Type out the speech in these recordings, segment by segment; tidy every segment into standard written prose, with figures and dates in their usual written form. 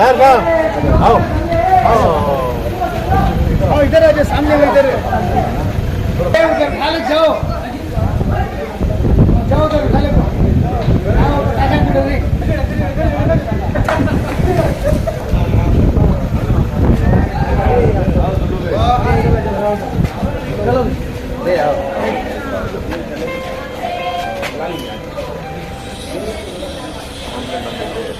Sir आओ आओ इधर आ जाओ सामने में इधर खाली जाओ जाओ उधर खाली आओ टाटा पिटोरी चलो ले आओ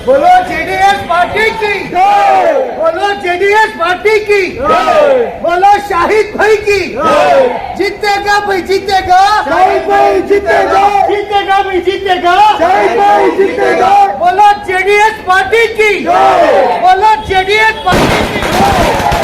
बोलो जेडीएस पार्टी की जय बोलो जेडीएस पार्टी की जय बोलो शाहिद भाई की जय जीतेगा भाई जीतेगा शाहिद भाई जीतेगा जीतेगा भाई जीतेगा शाहिद भाई जीतेगा बोलो जेडीएस पार्टी की जय बोलो जेडीएस पार्टी की जय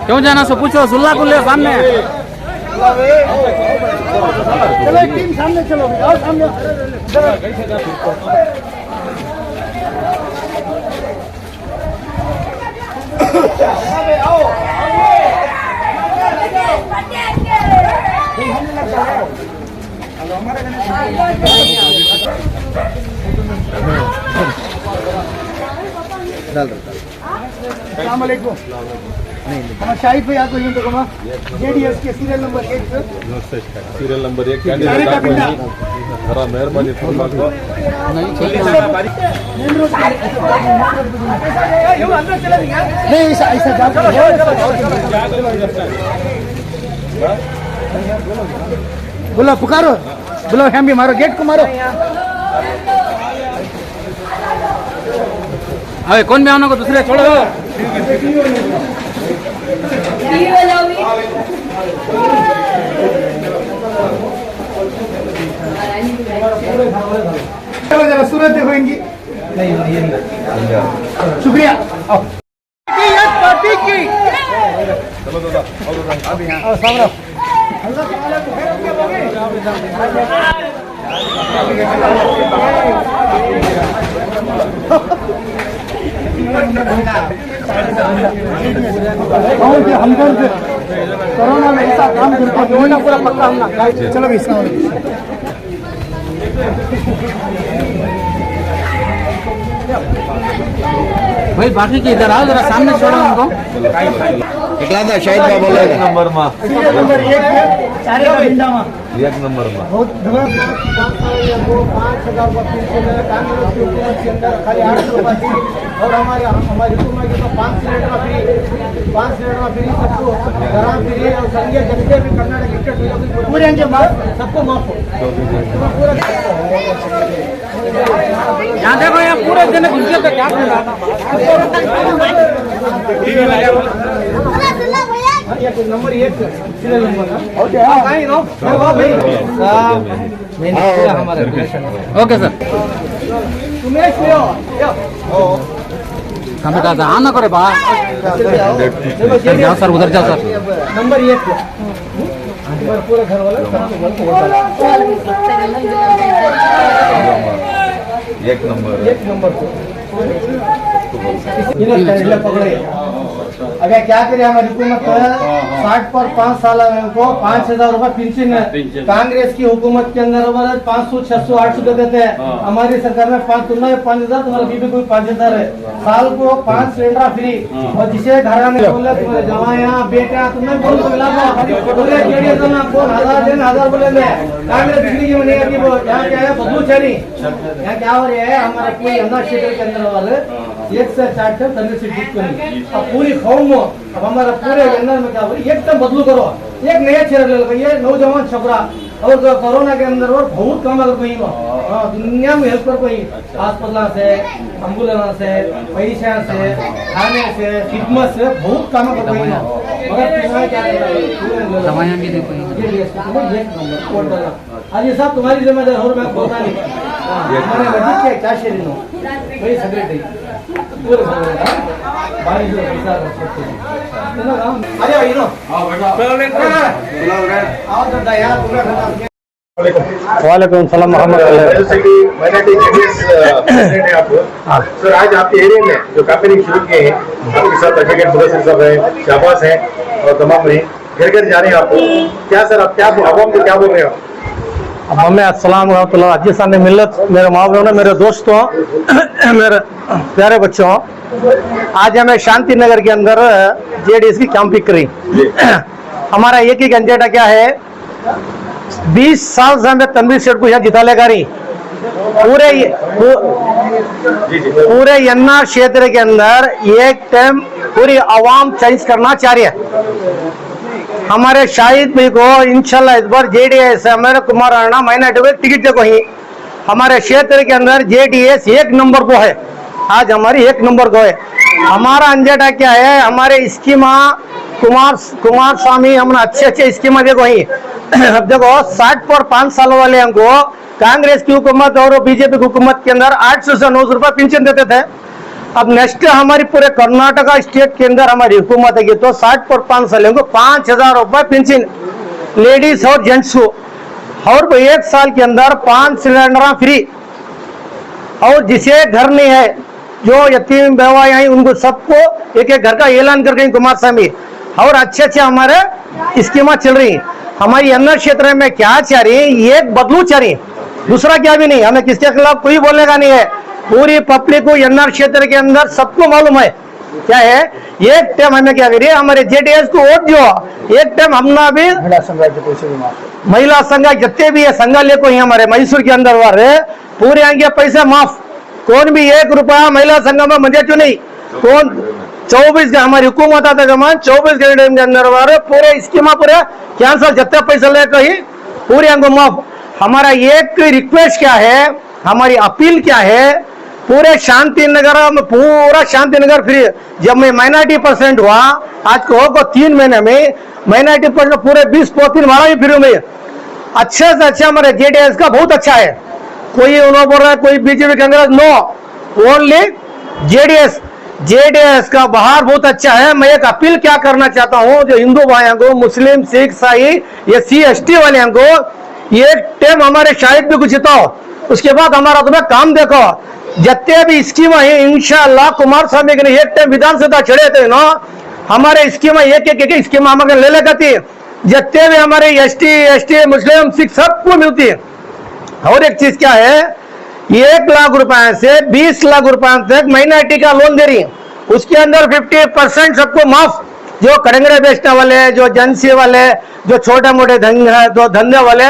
क्यों जाना सो पूछो सुल्ला को ले सामने चलो एक टीम सामने चलो आओ सामने आओ अस्सलाम वालेकुम हमारा शाहिद भाई आपको यूं तो कमा जेडीएस के सीरियल नंबर 1 पे सीरियल नंबर 1 कैंडिडेट जरा मेहरबानी फरमाको नहीं ऐसा ऐसा बोलो पुकारो बोलो हम भी मारो गेट को मारो अबे कौन में आना को दूसरे छोड़ो चलो जरा सूरत देखोगी शुक्रिया पार्टी की चलो दादा आओ सामने हमदर्द कोरोना में ऐसा काम करते हैं पूरा पक्का हमला चलो भी इसका भाई बाकी के इधर आओ जरा सामने छोड़ो उनको कितना शाहिद का बोले एक नंबर में सीरियल नंबर 1 पे चारे का बिंदा में एक नंबर में बहुत वो 5000 रुपये पेंशन कांग्रेस की हुकूमत के अंदर खाली 800 रुपये थी और हमारी हुकूमत के तो 5 सिलेंडर फ्री सबको घरा फ्री और संघीय जितने भी कर्नाटक स्टेट पूरे के माफ सबको माफ हो पूरा यहाँ देखो यहाँ पूरे दिन घुस के क्या कर रहा number 1 serial number okay sir Umesh कहाँ बेटा जा आना करे बा जाओ सर उधर जाओ सर नंबर 1 पूरा घर वाला एक नंबर पकड़े अगर क्या करे हमारी हुकूमत 60 पर 5 साल को 5000 रुपए पेंशन कांग्रेस की हुकूमत के अंदर 500 600 800 देते हैं हमारी सरकार में 5000 तुम्हारा बीबी को 5000 है साल को 5 सिलेंडर फ्री और जिसे घर में बोले तुम्हारे जवाया बेटा तुम्हें बोल बोले कौन 1000 बोले कांग्रेस जिंदगी में नहीं अभी यहाँ क्या है बदलू चली यहाँ क्या हो रहा है हमारे पूरे अंदर क्षेत्र के अंदर वाले 1 से 4 तक तंदे से ठीक करें अब पूरी कौम अब हमारा पूरे अंदर में क्या हो एकदम बदलू करो एक नया चेहरा ले लो ये नौजवान छपरा और कोरोना के अंदर और बहुत कम अगर कोई दुनिया में हेल्प कर कोई अस्पताल से एम्बुलेंस से पैसा से खाने से खिदमत से बहुत काम कर कोई मगर क्या दवाइयाँ भी देखो आज ये सब तुम्हारी जिम्मेदारी और मैं बोलता नहीं हमारे मस्जिद के क्या शेरी नो वही सेक्रेटरी पूरे बारिश में पैसा रख सकते हैं ना काम अरे भाई नो आओ बेटा आओ तो यार पूरा वालेकुम सलाम मोहम्मद। जैसे कि माइनॉरिटी जेडीएस प्रेसिडेंट है आप सर, आज आपके एरिया में जो कैंपेनिंग शुरू किए हैं, आपके साथ एडवोकेट मुदस्सिर साहब है, शाहबाज है और तमाम ने घर घर जा रहे हैं आपको, क्या सर आप क्या आवाम को क्या बोल रहे हो? हमें अस्सलाम वालेकुम अजीज़ान मिल्लत, मेरे माँ बहनों, मेरे दोस्तों, मेरे प्यारे बच्चों, आज हमें शांति नगर के अंदर जेडीएस की कैंपिंग करी। हमारा एक ही एजेंडा क्या है, 20 साल से हमें तनवीर सेठ को यहाँ जिता लेगा नहीं। पूरे यन्ना क्षेत्र के अंदर एक टाइम पूरी आवाम चेंज करना चाह रही है। हमारे शाहिद भाई को इंशाल्लाह इस बार जेडीएस हमारे कुमार राणा माइनॉरिटी को टिकट देखो ही। हमारे क्षेत्र के अंदर जेडीएस 1 नंबर को है, आज हमारी 1 नंबर को है। हमारा एजेंडा क्या है, हमारे स्कीमा कुमार स्वामी हमने अच्छे स्कीमा देखो ही। अब देखो 60 पर 5 साल वाले हमको कांग्रेस की हुकूमत और बीजेपी की हुकूमत के अंदर 800 से 900 रुपए पेंशन देते थे। अब नेक्स्ट हमारी पूरे कर्नाटका स्टेट के अंदर हमारी हुकूमत है तो 60 पर 5 साल को 5000 रुपए पेंशन लेडीज और जेंट्स को, और 1 साल के अंदर 5 सिलेंडर फ्री। और जिसे घर नहीं है, जो यतीम बेवा आई उनको सबको एक घर का ऐलान कर गई कुमार स्वामी, और अच्छे हमारे स्कीमा चल रही। हमारी अन्य क्षेत्र में क्या चाह रही, एक बदलू चाह रही, दूसरा क्या भी नहीं। हमें किसके खिलाफ कोई बोलने का नहीं है। पूरी पब्लिक को यन्नार क्षेत्र के अंदर सबको मालूम है क्या है। एक टाइम हमें क्या करिए, हमारे जेडीएस को वोट दो। एक टाइम हमने भी महिला संघ जितने भी है संघ लेको ही हमारे मैसूर के अंदर वाले पूरे आएंगे पैसे माफ। कौन भी 1 रुपया महिला संघ में मजे चु नहीं। कौन 24 हमारी हुकूमत आता जमान 24 घंटे के अंदर वाले पूरे स्कीमा पूरे कैंसल जितने पैसे लेकर ही पूरे हमको माफ। हमारा एक रिक्वेस्ट क्या है, हमारी अपील क्या है, पूरे शांति नगर में पूरा शांति नगर फ्री। जब मैं माइनॉरिटी परसेंट हुआ, आज को 3 महीने में माइनॉरिटी परसेंट पूरे 20 पोतीन वाला भी फ्री में। अच्छे से अच्छा हमारे जेडीएस का बहुत अच्छा है। कोई उन्होंने बोल रहा है कोई BJP Congress, no, only JDS का बाहर बहुत अच्छा है। मैं एक अपील क्या करना चाहता हूँ, जो हिंदू भाइयों को, मुस्लिम, सिख, ईसाई, SC ST वाले को एक टाइम हमारे शाहिद भी कुछ जिताओ, उसके बाद हमारा तुम्हें काम देखो। जितने भी स्कीम है इंशाअल्लाह कुमार स्वामी के एक टाइम विधानसभा चढ़े थे ना, हमारे स्कीम एक स्कीम हमारे ले लेगा थी। जितने भी हमारे ST ST मुस्लिम सिख सबको मिलती है। और एक चीज क्या है, 1 लाख रुपए से 20 लाख रुपए तक माइनॉरिटी का लोन दे रही है। उसके अंदर 50% सबको माफ। जो कड़ंगड़े बेचने वाले, जो एजेंसी वाले, जो छोटे मोटे धंधे वाले,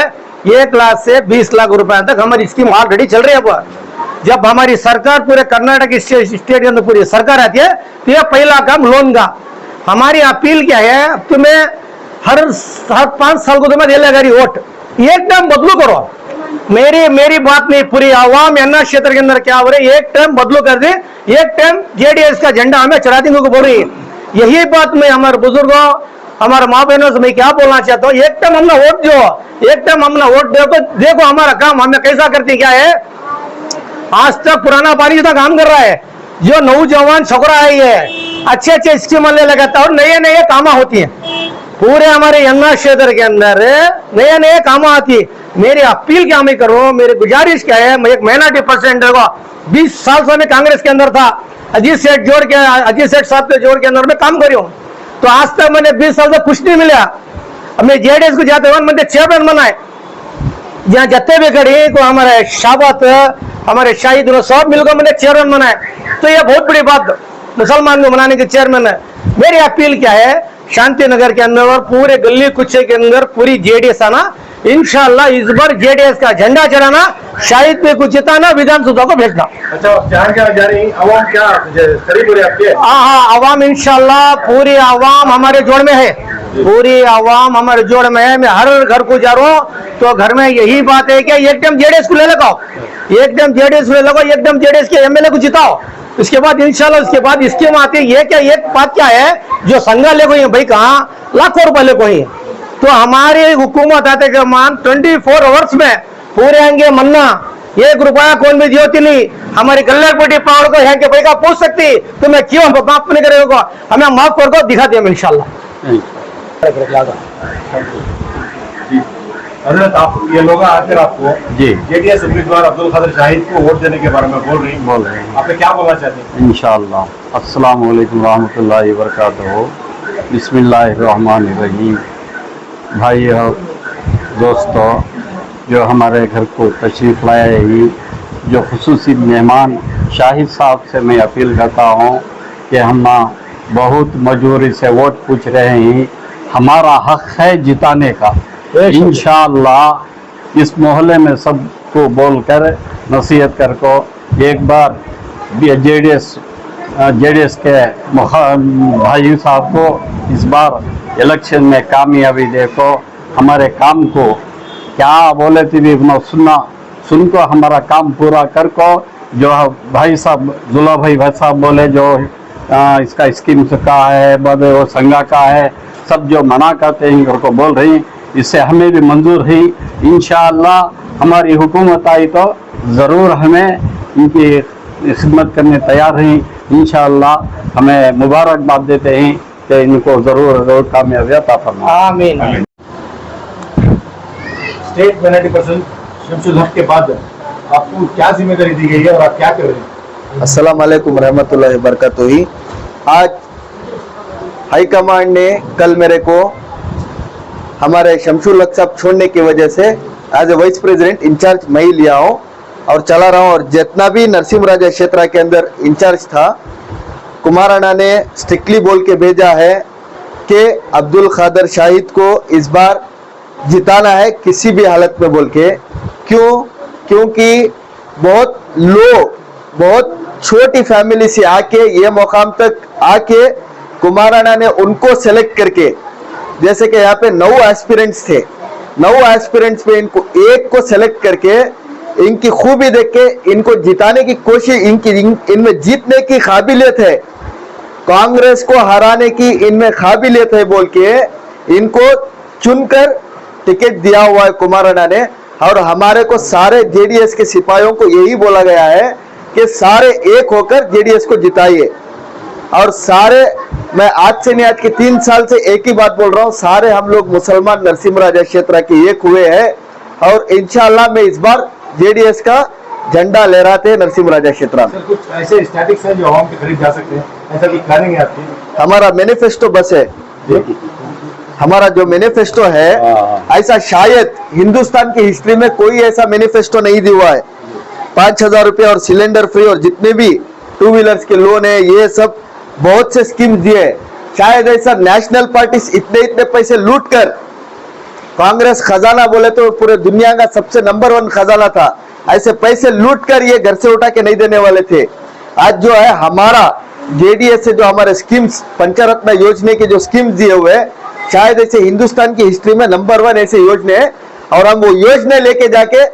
1 लाख से 20 लाख रुपए तक हमारी स्कीम ऑलरेडी चल रही है। अब जब हमारी सरकार पूरे कर्नाटक स्टेट के अंदर पूरी सरकार आती है तो यह पहला काम लोन का। हमारी अपील क्या है, तुम्हें हर 5 साल को तुम्हें दे लेगा वोट, एक टाइम बदलू करो। मेरी बात नहीं, पूरी आवाम अन्ना क्षेत्र के अंदर क्या हो रही है, एक टाइम बदलू कर दे, एक टाइम जेडीएस का झंडा हमें चढ़ा देने को बोल रही है। यही बात मैं हमारे बुजुर्गों, हमारे माँ बहनों से मैं क्या बोलना चाहता हूँ, एक टाइम हमने वोट दो, एक टाइम हमने वोट देखो हमारा काम हमें कैसा करती क्या है। आज तक पुराना बारिश का काम कर रहा है, जो नौजवान छोकरा है ये अच्छे स्कीम ले लगाता है और नए काम होती है। पूरे हमारे यन्ना क्षेत्र के अंदर नए काम आती है। मेरी अपील क्या मैं करूं, मेरी गुजारिश क्या है, मैं एक माइनॉरिटी परसेंट को 20 साल से मैं कांग्रेस के अंदर था, अजीत सेठ साहब के जोड़ के अंदर मैं काम करी हूँ। तो आज तक मैंने 20 साल से कुछ नहीं मिला। अब मैं जेडीएस को जाते हुए मैंने चेयरमैन बनाए, जहाँ जत्ते भी खड़ी को हमारे शाबात हमारे शाहिद सब मिलकर मैंने चेयरमैन बनाए। तो ये बहुत बड़ी बात मुसलमान को बनाने के चेयरमैन है। मेरी अपील क्या है, शांति नगर के अंदर और पूरे गली कुचे के अंदर पूरी जेडीएस आना, इंशाअल्लाह इस बार जेडीएस का झंडा चढ़ाना, शाहिद पे कुछ जिताना, विधानसभा को भेजना। अच्छा, क्या जा रही आवाम क्या करीब हो रही आपके? हाँ, आवाम इंशाअल्लाह पूरी आवाम हमारे जोड़ में है, पूरी आवाम हमारे जोड़ में है। मैं हर घर को जा रहा हूँ तो घर में यही बात है कि एक टाइम जेडीएस को ले लगाओ, एक टाइम जेडीएस ले लगाओ, एक टाइम जेडीएस के एमएलए को जिताओ। उसके बाद इंशाल्लाह उसके बाद स्कीम आती है। ये क्या एक बात क्या है, जो संघा ले कोई भाई कहाँ लाखों रुपए ले कोई, तो हमारी हुकूमत आते के मान 24 आवर्स में पूरे आएंगे मन्ना, 1 रुपया कौन भी दियोती नहीं। हमारी गल्लापट्टी पावर को है कि भाई का पूछ सकती तो मैं क्यों माफ नहीं करेगा, हमें माफ कर दो, दिखा दिया इंशाल्लाह। हजरत आप ये लोग आकर आपको जी। जेडीएस उम्मीदवार अब्दुल कादिर शाहिद को वोट देने के बारे में बोल रहे हैं, आपने क्या बोलना चाहते हैं? इंशाअल्लाह। अस्सलाम वालेकुम रहमतुल्लाहि व बरकातहू। बिस्मिल्लाहिर्रहमानिर्रहीम। भाइयों दोस्तों, जो हमारे घर को तशरीफ़ लाए ही जो खुसूसी मेहमान शाहिद साहब से मैं अपील करता हूँ कि हम बहुत मजबूरी से वोट पूछ रहे हैं, हमारा हक है जिताने का। इंशाअल्लाह इस मोहल्ले में सबको बोलकर नसीहत कर को एक बार जेडीएस के भाई साहब को इस बार इलेक्शन में कामयाबी देखो। हमारे काम को क्या बोले थे भी सुन को हमारा काम पूरा कर को। जो भाई साहब जुला भाई साहब बोले जो इसका स्कीम का है वो संगा का है, सब जो मना करते हैं इनको बोल रही, इससे हमें भी मंजूर है। इंशाअल्लाह हमारी हुकूमत आई तो ज़रूर हमें इनकी खिदमत करने तैयार हैं। इंशाअल्लाह हमें मुबारकबाद देते हैं कि इनको ज़रूर कामयाबी अता फरमाए। आमीन। स्टेट माइनॉरिटी पर्सन शमशुल हक के बाद आपको क्या जिम्मेदारी दी गई है और आप क्या कर रहे हैं? अस्सलाम वालेकुम रहमतुल्लाहि व बरकातुहू। आज हाईकमांड ने कल मेरे को हमारे शमशुल हक साहब छोड़ने की वजह से as a vice president incharge मैं ही लिया हूँ और चला रहा हूँ। और जितना भी नरसिंह राजा क्षेत्र के अंदर इंचार्ज था, कुमाराना ने स्ट्रिक्टली बोल के भेजा है कि अब्दुल कादिर शाहिद को इस बार जिताना है किसी भी हालत में बोल के। क्योंकि बहुत छोटी फैमिली से आके ये मुकाम तक आके कुमाराना ने उनको सेलेक्ट करके, जैसे कि यहाँ पे 9 एस्पिरेंट्स थे, 9 एस्पिरेंट्स में इनको एक को सेलेक्ट करके इनकी खूबी देख के इनको जिताने की कोशिश, इनमें जीतने की काबिलियत है, कांग्रेस को हराने की इनमें काबिलियत है बोल के इनको चुनकर टिकट दिया हुआ है कुमाराना ने। और हमारे को सारे जेडीएस के सिपाहियों को यही बोला गया है कि सारे एक होकर जेडीएस को जिताइए। और सारे, मैं आज से नहीं, आज के 3 साल से एक ही बात बोल रहा हूँ, सारे हम लोग मुसलमान नरसिंह राजा क्षेत्र के एक हुए हैं और इंशाअल्लाह मैं इस बार जेडीएस का झंडा लहराते हैं नरसिंह राजा क्षेत्र में। कुछ ऐसे स्टैटिक्स हैं जो आवाम के करीब जा सकते हैं, ऐसा की प्लानिंग है आपकी? हमारा मैनिफेस्टो बस है, हमारा जो मैनिफेस्टो है ऐसा शायद हिंदुस्तान की हिस्ट्री में कोई ऐसा मैनिफेस्टो नहीं दिया है। 5,000 रुपये और सिलेंडर फ्री और जितने भी 2 व्हीलर्स के लोन है, ये सब बहुत से स्कीम दिए। शायद ऐसा नेशनल पार्टी इतने पैसे लूट कर, कांग्रेस खजाना बोले तो पूरे दुनिया का सबसे नंबर 1 खजाना था, ऐसे पैसे लूट कर ये घर से उठा के नहीं देने वाले थे। आज जो है हमारा जेडीएस से जो हमारे स्कीम्स, पंचरत्न योजना के जो स्कीम्स दिए हुए, शायद ऐसे हिंदुस्तान की हिस्ट्री में नंबर 1 ऐसे योजना है। और हम वो योजना लेके जाके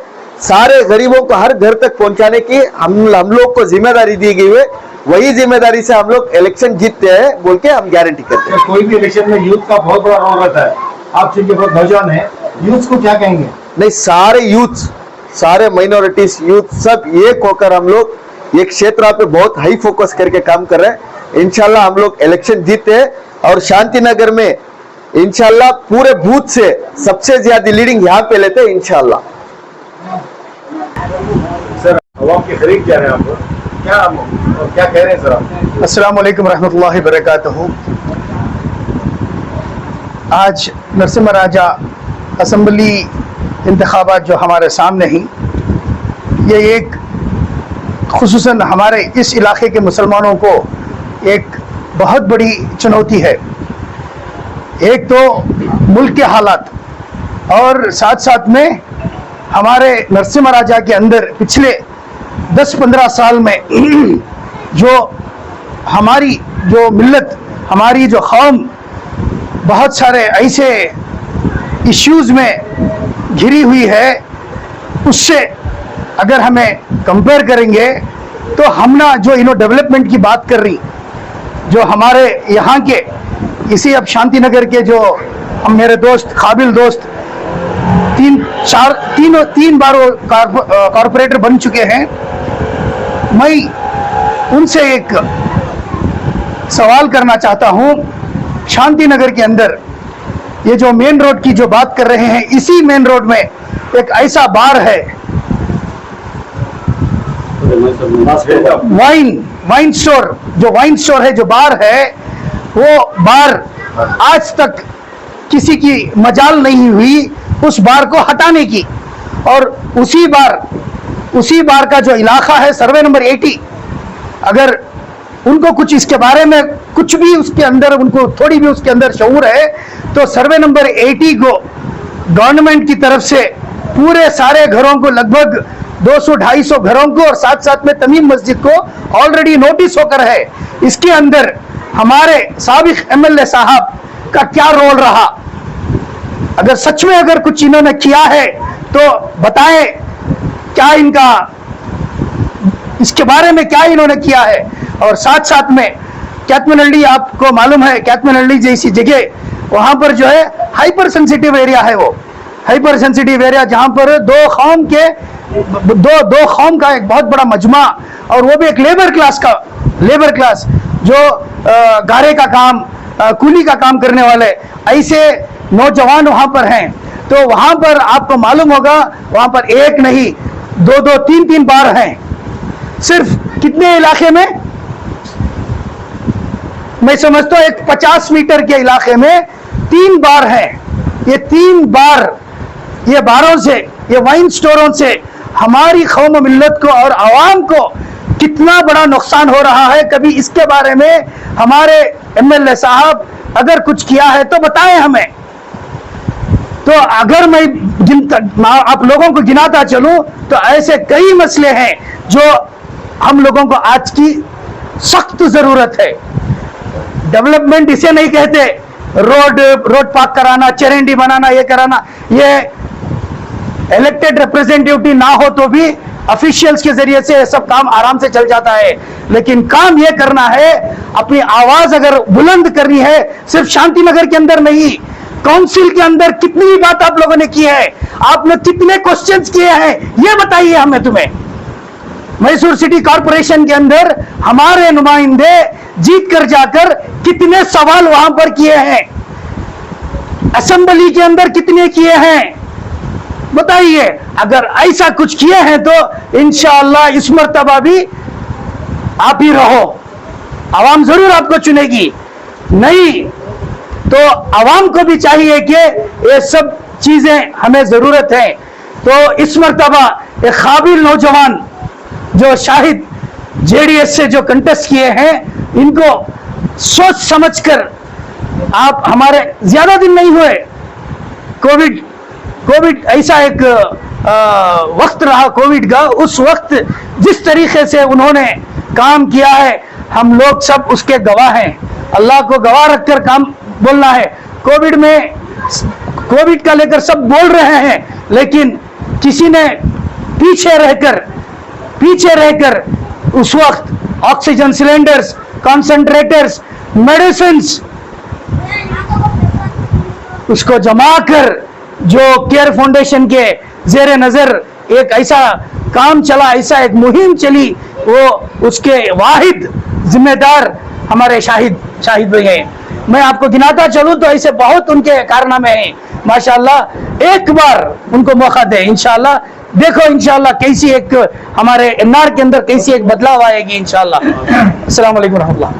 सारे गरीबों को हर घर तक पहुंचाने की हम लोग को जिम्मेदारी दी गई है। वही जिम्मेदारी से हम लोग इलेक्शन जीतते हैं बोल के हम गारंटी करते हैं। कोई भी इलेक्शन में यूथ का बहुत बड़ा रोल रहता है, आप चूंकि बहुत नौजवान है, यूथ को क्या कहेंगे? नहीं, सारे यूथ, सारे माइनॉरिटीज यूथ सब एक होकर हम लोग एक क्षेत्र पे बहुत हाई फोकस करके काम कर रहे हैं। इंशाल्लाह हम लोग इलेक्शन जीते हैं और शांति नगर में इंशाल्लाह पूरे बूथ से सबसे ज्यादा लीडिंग यहाँ पे लेते हैं इंशाल्लाह। सर, अवाम के करीब क्या है आपको, क्या कह रहे हैं सर आप? अस्सलाम वालेकुम रहमतुल्लाहि व बरकातहू। आज नरसिम्हा राजा असम्बली इंतखाबात जो हमारे सामने ही, ये एक खुसूसन हमारे इस इलाके के मुसलमानों को एक बहुत बड़ी चुनौती है। एक तो मुल्क के हालात और साथ साथ में हमारे नरसिम्हा राजा के अंदर पिछले 10-15 साल में जो हमारी जो मिल्लत, हमारी जो कौम बहुत सारे ऐसे इश्यूज़ में घिरी हुई है, उससे अगर हमें कंपेयर करेंगे तो हम ना जो डेवलपमेंट की बात कर रही, जो हमारे यहाँ के इसी अब शांति नगर के जो हम मेरे दोस्त, काबिल दोस्त, 3 बार वो कॉर्पोरेटर बन चुके हैं। मैं उनसे एक सवाल करना चाहता हूँ, शांति नगर के अंदर ये जो मेन रोड की जो बात कर रहे हैं, इसी मेन रोड में एक ऐसा बार है, वाइन स्टोर, जो वाइन स्टोर है, जो बार है, वो बार आज तक किसी की मजाल नहीं हुई उस बार को हटाने की। और उसी बार का जो इलाका है सर्वे नंबर 80, अगर उनको कुछ इसके बारे में कुछ भी उसके अंदर, उनको थोड़ी भी उसके अंदर शऊर है, तो सर्वे नंबर 80 को गवर्नमेंट की तरफ से पूरे सारे घरों को, लगभग 200-250 घरों को, और साथ साथ में तमीम मस्जिद को ऑलरेडी नोटिस होकर है। इसके अंदर हमारे साबिक एमएलए साहब का क्या रोल रहा, अगर सच में अगर कुछ इन्होंने किया है तो बताएं, क्या इनका इसके बारे में क्या इन्होंने किया है। और साथ साथ में कैथमनहल्ली, आपको मालूम है कैथमनहल्ली जैसी जगह, वहां पर जो है हाइपर सेंसिटिव एरिया है, वो हाइपर सेंसिटिव एरिया जहां पर दो कौम का एक बहुत बड़ा मजमा, और वो भी एक लेबर क्लास जो गारे का काम, कूली का काम करने वाले ऐसे नौजवान वहां पर हैं। तो वहां पर आपको मालूम होगा, वहां पर एक नहीं 2-2, 3-3 बार हैं। सिर्फ कितने इलाके में, मैं समझता हूं एक 50 मीटर के इलाके में 3 बार हैं। ये 3 बार, ये बारों से, ये वाइन स्टोरों से हमारी कौम मिल्लत को और आवाम को कितना बड़ा नुकसान हो रहा है, कभी इसके बारे में हमारे एमएलए साहब अगर कुछ किया है तो बताएं हमें। तो अगर मैं आप लोगों को गिनाता चलूं तो ऐसे कई मसले हैं जो हम लोगों को आज की सख्त जरूरत है। डेवलपमेंट इसे नहीं कहते, रोड पाक कराना, चेरेंडी बनाना, ये कराना, ये इलेक्टेड रिप्रेजेंटेटिव ना हो तो भी ऑफिशियल्स के जरिए से सब काम आराम से चल जाता है। लेकिन काम ये करना है, अपनी आवाज अगर बुलंद करनी है, सिर्फ शांति नगर के अंदर नहीं, काउंसिल के अंदर कितनी बात आप लोगों ने की है, आपने कितने क्वेश्चंस किए हैं, ये बताइए हमें। तुम्हें मैसूर सिटी कॉर्पोरेशन के अंदर हमारे नुमाइंदे जीत कर जाकर कितने सवाल वहां पर किए हैं, असेंबली के अंदर कितने किए हैं, बताइए। अगर ऐसा कुछ किए हैं तो इंशाअल्लाह इस मर्तबा भी आप ही रहो, आवाम जरूर आपको चुनेगी। नहीं तो आवाम को भी चाहिए कि ये सब चीजें हमें जरूरत है। तो इस मर्तबा एक काबिल नौजवान जो शाहिद जेडीएस से जो कंटेस्ट किए हैं, इनको सोच समझकर आप, हमारे ज्यादा दिन नहीं हुए, कोविड ऐसा एक वक्त रहा कोविड का, उस वक्त जिस तरीके से उन्होंने काम किया है, हम लोग सब उसके गवाह हैं। अल्लाह को गवाह रखकर काम बोलना है। कोविड का लेकर सब बोल रहे हैं, लेकिन किसी ने पीछे रहकर उस वक्त ऑक्सीजन सिलेंडर्स, कॉन्सेंट्रेटर्स, मेडिसिन्स उसको जमा कर, जो केयर फाउंडेशन के जेरे नजर एक ऐसा काम चला, ऐसा एक मुहिम चली, वो उसके वाहिद जिम्मेदार हमारे शाहिद भाई हैं। मैं आपको गिनाता चलूं तो ऐसे बहुत उनके कारनामे हैं माशाअल्लाह। एक बार उनको मौका दे, इंशाअल्लाह देखो इंशाअल्लाह कैसी एक हमारे एनआर के अंदर कैसी एक बदलाव आएगी इंशाअल्लाह। अस्सलाम वालेकुम रहमतुल्लाह।